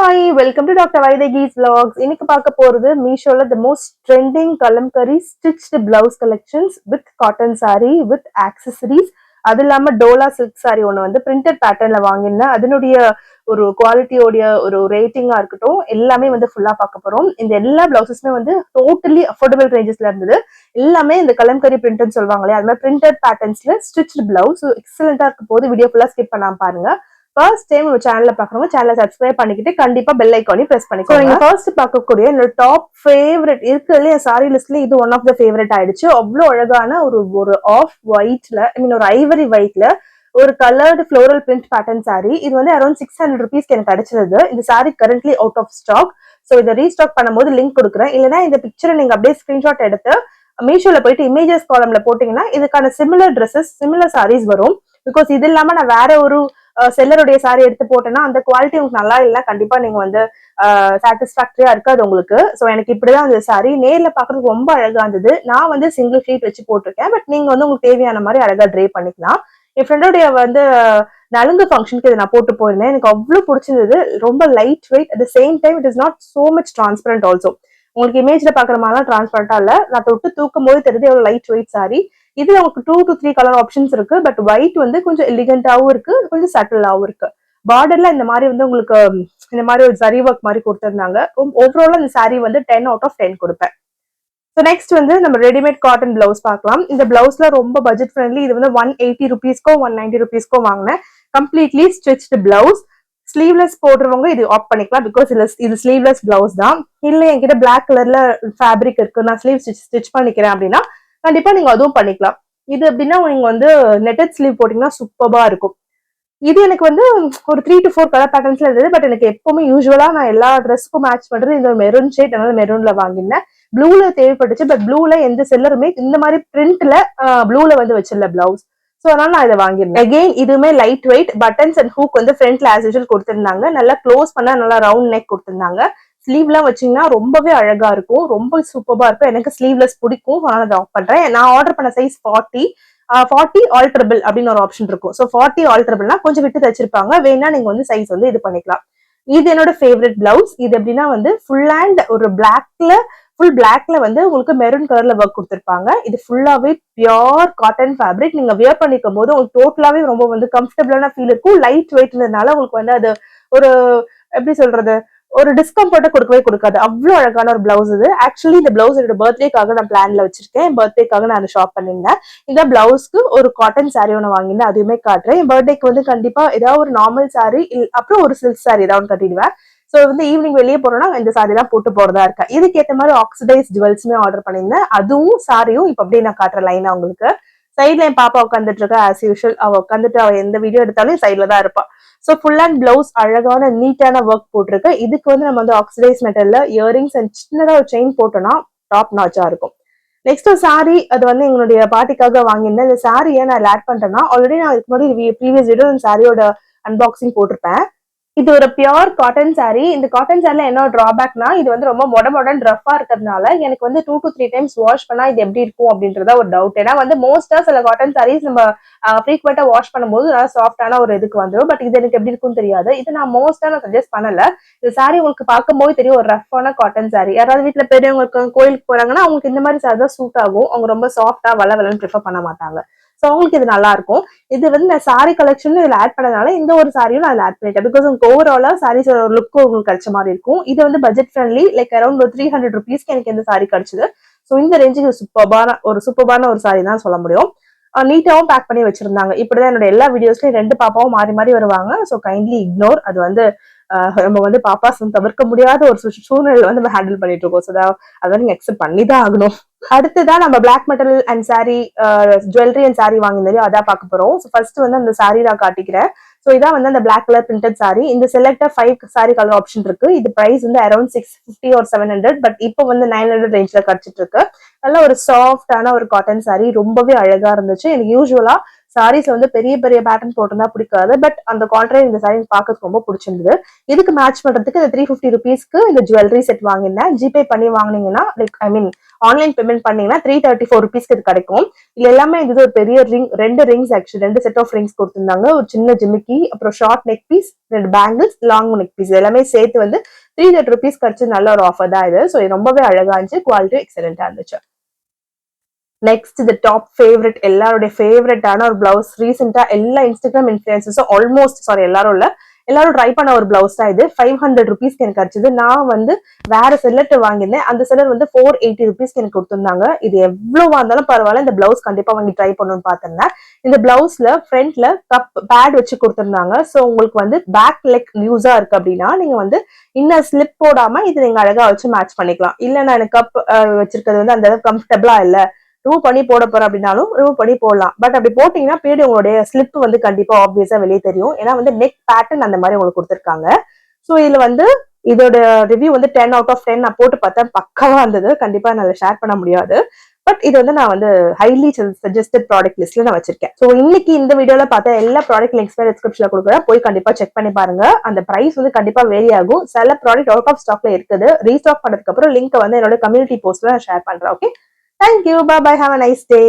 Hi, welcome to Dr. Vaidegi's vlogs. இன்னைக்கு பார்க்க போறது மீஷோல the most trending kalamkari stitched blouse collections with cotton saree with accessories. அது இல்லாம Dola silk saree ஒன்று வந்து பிரிண்டட் பேட்டர்ன்ல வாங்கினேன். அதனுடைய ஒரு குவாலிட்டியோடைய ஒரு ரேட்டிங்கா இருக்கட்டும் எல்லாமே வந்து ஃபுல்லா பார்க்க போறோம். இந்த எல்லா பிளவுசஸுமே வந்து டோட்டலி அஃபோர்டபுள் ரேஞ்சஸ்ல இருந்தது. எல்லாமே இந்த கலம்கரி பிரிண்ட்னு சொல்லுவாங்களே அது மாதிரி பிரிண்டட் பேட்டர்ன்ஸ்ல ஸ்டிச்டு பிளவுஸ் எக்ஸலண்டா இருக்கும் போது வீடியோ ஃபுல்லா ஸ்கிப் பண்ணாம பாருங்க. ஃபர்ஸ்ட் டைம் நம்ம சேனல்ல பாக்குறவங்க சேனலை சப்ஸ்கிரைப் பண்ணிக்கிட்டு கண்டிப்பா பெல் ஐக்கானையும் பிரஸ் பண்ணிக்கோங்க. நீங்க ஃபர்ஸ்ட் பார்க்கக்கூடிய என்னோட டாப் ஃபேவரட் இருக்குதுல சாரி லிஸ்ட்ல இது ஒன் ஆஃப் த ஃபேவரட் ஆயிடுச்சு. அவ்வளவு அழகான ஒரு ஆஃப் ஒயிட்ல ஒரு ஐவரி ஒயிட்ல ஒரு coloured floral print pattern sari. இது வந்து அரௌண்ட் 600 rupees எனக்கு கிடைச்சது. இந்த sari currently out of stock. So இதை ரீஸ்டாக் பண்ணும்போது லிங்க் கொடுக்குறேன். இல்லைன்னா இந்த பிக்சரை நீங்க அப்படியே ஸ்கிரீன்ஷாட் எடுத்து மீஷோல போயிட்டு இமேஜஸ் காலம்ல போட்டீங்கன்னா இதுக்கான சிமிலர் ட்ரெஸ்ஸஸ் சிமிலர் சாரீஸ் வரும். பிகாஸ் இது இல்லாம நான் வேற ஒரு செல்லருடைய சாரி எடுத்து போட்டேன்னா அந்த குவாலிட்டி உங்களுக்கு நல்லா இல்லை, கண்டிப்பா நீங்க வந்து சாட்டிஸ்பாக்டரியா இருக்காது உங்களுக்கு. ஸோ எனக்கு இப்படிதான் அந்த சாரி நேர்ல பாக்குறதுக்கு ரொம்ப அழகா இருந்தது. நான் வந்து சிங்கிள் ஷீட் வச்சு போட்டிருக்கேன். பட் நீங்க வந்து உங்களுக்கு தேவையான மாதிரி அழகா ட்ரே பண்ணிக்கலாம். என் ஃப்ரெண்டோடைய வந்து நலுங்கு ஃபங்க்ஷனுக்கு இதை நான் போட்டு போயிருந்தேன். எனக்கு அவ்வளவு பிடிச்சிருந்தது. ரொம்ப light weight, at the same time it is not so much transparent also. உங்களுக்கு இமேஜ்ல பாக்குற மாதிரி டிரான்ஸ்பரண்டா இல்ல, நான் தொட்டு தூக்கும் போது தெரியுது எவ்வளவு லைட் வெயிட் சாரி. இதுல உங்களுக்கு 2 to 3 கலர் ஆப்ஷன்ஸ் இருக்கு. பட் ஒயிட் வந்து கொஞ்சம் எலிகண்டாவும் இருக்கு, கொஞ்சம் சட்டிலாவும் இருக்கு. பார்டர்ல இந்த மாதிரி வந்து உங்களுக்கு இந்த மாதிரி ஒரு சரி ஒர்க் மாதிரி கொடுத்திருந்தாங்க. ஓவரால் இந்த சாரி வந்து 10 out of 10 கொடுப்பேன். ஸோ நெக்ஸ்ட் வந்து நம்ம ரெடிமேட் காட்டன் பிளவுஸ் பார்க்கலாம். இந்த பிளவுஸ்ல ரொம்ப பட்ஜெட் ஃப்ரெண்ட்லி. இது வந்து 180 rupeesக்கோ 190 rupeesக்கோ வாங்கினேன். Completely stitched blouse. ஸ்லீவ்லெஸ் போடுறவங்க இது ஆப் பண்ணிக்கலாம். பிகாஸ் இது ஸ்லீவ்லெஸ் பிளவுஸ் தான். இல்லை என்கிட்ட பிளாக் கலர்ல ஃபேப்ரிக் இருக்கு, நான் ஸ்லீவ் ஸ்டிச் பண்ணிக்கிறேன் அப்படின்னா கண்டிப்பா நீங்க அதுவும் பண்ணிக்கலாம். இது எப்படின்னா நீங்க வந்து நெட்டட் ஸ்லீவ் போட்டீங்கன்னா சூப்பரா இருக்கும். இது எனக்கு வந்து ஒரு 3 to 4 கலர் பேட்டர்ன்ஸ்ல இருந்தது. பட் எனக்கு எப்பவுமே யூஸ்வலா நான் எல்லா ட்ரெஸ்க்கும் மேட்ச் பண்றது இந்த மெரூன் ஷேட், அதனால மெரூன்ல வாங்கினேன். ப்ளூல தேவைப்பட்டுச்சு. பட் ப்ளூல எந்த செல்லருமே இந்த மாதிரி பிரிண்ட்ல ப்ளூல வந்து வச்சிடல பிளவுஸ். ஸோ அதனால நான் இதை வாங்கிருந்தேன். அகெயின் இதுவுமே light weight, buttons and hook வந்து ஃப்ரண்ட்ல ஆஸ் யூஷுவல் கொடுத்திருந்தாங்க. நல்லா க்ளோஸ் பண்ண நல்லா ரவுண்ட் நெக் கொடுத்திருந்தாங்க. ஸ்லீவ்லாம் வச்சீங்கன்னா ரொம்பவே அழகா இருக்கும், ரொம்ப சூப்பரா இருக்கும். எனக்கு ஸ்லீவ்லெஸ் பிடிக்கும், அதனால அதை ஆஃப் பண்றேன். நான் ஆர்டர் பண்ண சைஸ் 40 ஆல்டரபிள் அப்படின்னு ஒரு ஆப்ஷன் இருக்கும். ஸோ 40 ஆல்டரபிள்னா கொஞ்சம் விட்டு தச்சிருப்பாங்க, வேணா நீங்க வந்து சைஸ் வந்து இது பண்ணிக்கலாம். இது என்னோட ஃபேவரட் பிளவுஸ். இது எப்படின்னா வந்து ஃபுல் ஹேண்ட் ஒரு ஃபுல் பிளாக்ல வந்து உங்களுக்கு மெரூன் கலர்ல ஒர்க் கொடுத்திருப்பாங்க. இது ஃபுல்லாவே பியோர் காட்டன் ஃபேப்ரிக். நீங்க வியர் பண்ணிக்கும் போது உங்களுக்கு டோட்டலாவே ரொம்ப வந்து கம்ஃபர்டபுளான ஃபீல் இருக்கும். லைட் வெயிட்னால உங்களுக்கு வந்து அது ஒரு எப்படி சொல்றது ஒரு டிஸ்கம்ஃபர்ட்டை கொடுக்கவே கொடுக்காது. அவ்வளவு அழகான ஒரு பிளவுஸ் இது. ஆக்சுவலி இந்த பிளவுஸ் என்னோட பர்த்டேக்காக நான் பிளான்ல வச்சிருக்கேன். பர்த்டேக்காக நான் ஷாப் பண்ணிருந்தேன். இந்த பிளவுஸ்க்கு ஒரு காட்டன் சாரி ஒன்று வாங்கினேன், அதுவுமே காட்டுறேன். என் பர்த்டேக்கு வந்து கண்டிப்பா ஏதாவது ஒரு நார்மல் சாரி அப்புறம் ஒரு சில்க் சாரி ஏதாவது கட்டிடுவேன். ஸோ வந்து ஈவினிங் வெளியே போறோம்னா இந்த சாரி தான் போட்டு போறதா இருக்கேன். இதுக்கு ஏற்ற மாதிரி ஆக்சிடைஸ் ஜுவல்ஸுமே ஆர்டர் பண்ணியிருந்தேன். அதுவும் சாரியும் இப்ப அப்படியே நான் காட்டுற லைனா உங்களுக்கு. சைட்ல என் பாப்பா உட்காந்துட்டு இருக்கா ஆஸ் யூஷுவல். அவ உட்காந்துட்டு அவ எந்த வீடியோ எடுத்தாலும் சைட்ல தான் இருப்பா. ஸோ ஃபுல் அண்ட் பிளவுஸ் அழகான நீட்டான ஒர்க் போட்டிருக்கு. இதுக்கு வந்து நம்ம வந்து ஆக்சிடைஸ் மெட்டல்ல இயரிங்ஸ் அண்ட் சின்னதா ஒரு செயின் போட்டோம்னா டாப் நாச்சா இருக்கும். நெக்ஸ்ட் ஒரு சாரி, அது வந்து எங்களுடைய பாட்டிக்காக வாங்கியிருந்தேன். இந்த சாரியை நான் ஆட் பண்றேன்னா ஆல்ரெடி நான் இதுக்கு முன்னாடி ப்ரீவியஸ் வீடியோ இந்த சாரியோட அன்பாக்சிங் போட்டிருப்பேன். இது ஒரு பியோர் காட்டன் சாரி. இந்த காட்டன் சாரில என்ன டிராபேக்னா இது வந்து ரொம்ப மொடன் ரஃபா இருக்கிறதுனால எனக்கு வந்து 2 to 3 டைம்ஸ் வாஷ் பண்ணா இது எப்படி இருக்கும் அப்படின்றத ஒரு டவுட். ஏன்னா வந்து மோஸ்டா சில காட்டன் சாரீஸ் நம்ம ஃப்ரீக்வெண்டா வாஷ் பண்ணும்போது நல்லா சாஃப்டான ஒரு இதுக்கு வந்துடும். பட் இது எனக்கு எப்படி இருக்கும்னு தெரியாது. இது நான் மோஸ்டா நான் சஜஸ்ட் பண்ணல. இந்த சாரி உங்களுக்கு பார்க்கும்போது தெரியும் ஒரு ரஃபான காட்டன் சாரி. யாராவது வீட்டுல பெரியவங்களுக்கு கோயிலுக்கு போறாங்கன்னா அவங்களுக்கு இந்த மாதிரி சாரி தான் சூட் ஆகும். அவங்க ரொம்ப சாஃப்டா வளன்னு ப்ரிஃபர் பண்ண மாட்டாங்க. ஸோ அவங்களுக்கு இது நல்லா இருக்கும். இது வந்து நான் சாரி கலெக்ஷன் இதுல ஆட் பண்ணதுனால இந்த ஒரு சாரியும் நான் ஆட் பண்ணிட்டேன். பிகாஸ் உங்களுக்கு ஓவராலா சாரீஸ் ஒரு லுக் உங்களுக்கு கிடைச்ச மாதிரி இருக்கும். இது வந்து பட்ஜெட் ஃப்ரெண்ட்லி, லைக் அரௌண்ட் 300 rupeesக்கு எனக்கு இந்த சாரி கிடைச்சது. ஸோ இந்த ரேஞ்சுக்கு சூப்பரான ஒரு சாரி தான் சொல்ல முடியும். நீட்டாவும் பேக் பண்ணி வச்சிருந்தாங்க. இப்படிதான் என்னோட எல்லா வீடியோஸ்லயும் 2 பாப்பாவும் மாறி மாறி வருவாங்க. So kindly ignore. அது வந்து நம்ம வந்து பாப்பாஸ் தவிர்க்க முடியாத ஒரு சூழ்நிலை வந்து நம்ம ஹேண்டில் பண்ணிட்டு இருக்கோம். ஸோ அதை நீங்க அக்செப்ட் பண்ணி தான் ஆகணும். அடுத்துதான் நம்ம black metal and sari jewellery and sari வாங்கினதையும் அதான் பார்க்க போறோம். ஃபர்ஸ்ட் வந்து அந்த சாரி நான் காட்டிக்கிறேன். ஸோ இதான் வந்து அந்த பிளாக் கலர் பிரிண்டட் சாரி. இந்த செலக்டா 5 சாரி கலர் ஆப்ஷன் இருக்கு. இது பிரைஸ் வந்து அரௌண்ட் 650 or 700. பட் இப்போ வந்து 900 ரேஞ்ச்ல கிடைச்சிட்டு இருக்கு. நல்ல ஒரு சாஃப்டான ஒரு காட்டன் சாரி, ரொம்பவே அழகா இருந்துச்சு. எனக்கு யூஸ்வலா சாரீஸ் வந்து பெரிய பெரிய பேட்டர்ன் போட்டிருந்தா பிடிக்காது. பட் அந்த கான்ட்ராரி இந்த சாரீ பார்க்கறதுக்கு ரொம்ப பிடிச்சிருந்தது. இதுக்கு மேட்ச் பண்றதுக்கு இந்த 350 ருபீஸ்க்கு இந்த ஜுவல்லரி செட் வாங்கினேன். ஜிபே பண்ணி வாங்கினீங்கன்னா like I mean online payment பண்ணீங்கன்னா 334 ருபீஸ்க்கு இது கிடைக்கும். இது எல்லாமே இது ஒரு பெரிய ring, 2 rings actually 2 set of rings கொடுத்திருந்தாங்க. ஒரு சின்ன ஜிமிக்கி, அப்புறம் short neck piece, 2 bangles, long neck piece எல்லாமே சேர்த்து வந்து 330 ருபீஸ் கிடைச்சு நல்ல ஒரு ஆஃபர் தான் இது. ஸோ இது ரொம்பவே அழகா இருந்துச்சு, குவாலிட்டி எக்ஸலென்டா இருந்துச்சு. நெக்ஸ்ட் இந்த டாப் ஃபேவரட், எல்லாருடைய ஃபேவரட்டான ஒரு பிளவுஸ். ரீசெண்டா எல்லா இன்ஸ்டாகிராம் இன்ஃபுளுசர்ஸும் ஆல்மோஸ்ட் எல்லாரும் இல்ல, எல்லாரும் ட்ரை பண்ண ஒரு பிளவுஸ் தான் இது. 500 ருபீஸ்க்கு எனக்கு கிடைச்சது. நான் வந்து வேற செல்லர்ட்ட வாங்கியிருந்தேன். அந்த செல்லர் வந்து 480 ருபீஸ்க்கு எனக்கு கொடுத்துருந்தாங்க. இது எவ்வளவா இருந்தாலும் பரவாயில்ல, இந்த பிளவுஸ் கண்டிப்பா வாங்கி ட்ரை பண்ணணும்னு பார்த்தேன். இந்த பிளவுஸ்ல ஃப்ரண்ட்ல கப் பேட் வச்சு கொடுத்துருந்தாங்க. ஸோ உங்களுக்கு வந்து பேக் லெக் யூஸா இருக்கு அப்படின்னா நீங்க வந்து இன்னும் ஸ்லிப் போடாம இது நீங்க அழகா வச்சு மேட்ச் பண்ணிக்கலாம். இல்ல நான் எனக்கு கப் வச்சிருக்கிறது வந்து அந்த அளவுக்கு கம்ஃபர்டபுளா இல்ல, ரிமூவ் பண்ணி போட போறேன் அப்படின்னாலும் ரிமூவ் பண்ணி போடலாம். பட் அப்படி போட்டீங்கன்னா பின்னாடி உங்களுடைய ஸ்லிப் வந்து கண்டிப்பா ஆப்வியஸா வெளியே தெரியும். ஏன்னா வந்து நெக் பேட்டர்ன் அந்த மாதிரி உங்களுக்கு கொடுத்துருக்காங்க. ஸோ இதுல வந்து இதோட ரிவ்யூ வந்து 10 அவுட் ஆஃப் 10 நான் போட்டு பார்த்தேன், பக்காவா இருந்தது. கண்டிப்பா என்னால ஷேர் பண்ண முடியாது. பட் இது வந்து நான் வந்து ஹைலி சஜஸ்டட் ப்ராடக்ட் லிஸ்ட்ல நான் வச்சிருக்கேன். ஸோ இன்னைக்கு இந்த வீடியோல பார்த்த எல்லா ப்ராடக்ட் லிங்க்ஸ் டிஸ்கிரிப்ஷன்ல கொடுக்குறேன், போய் கண்டிப்பா செக் பண்ணி பாருங்க. அந்த பிரைஸ் வந்து கண்டிப்பா வேரி ஆகும். சில ப்ராடக்ட் அவுட் ஆஃப் ஸ்டாக்ல இருக்குது. ரீஸ்டாக் பண்ணதுக்கு அப்புறம் லிங்க் வந்து என்னோட கம்யூனிட்டி போஸ்ட்ல நான் ஷேர் பண்றேன். Okay, thank you, bye bye, have a nice day.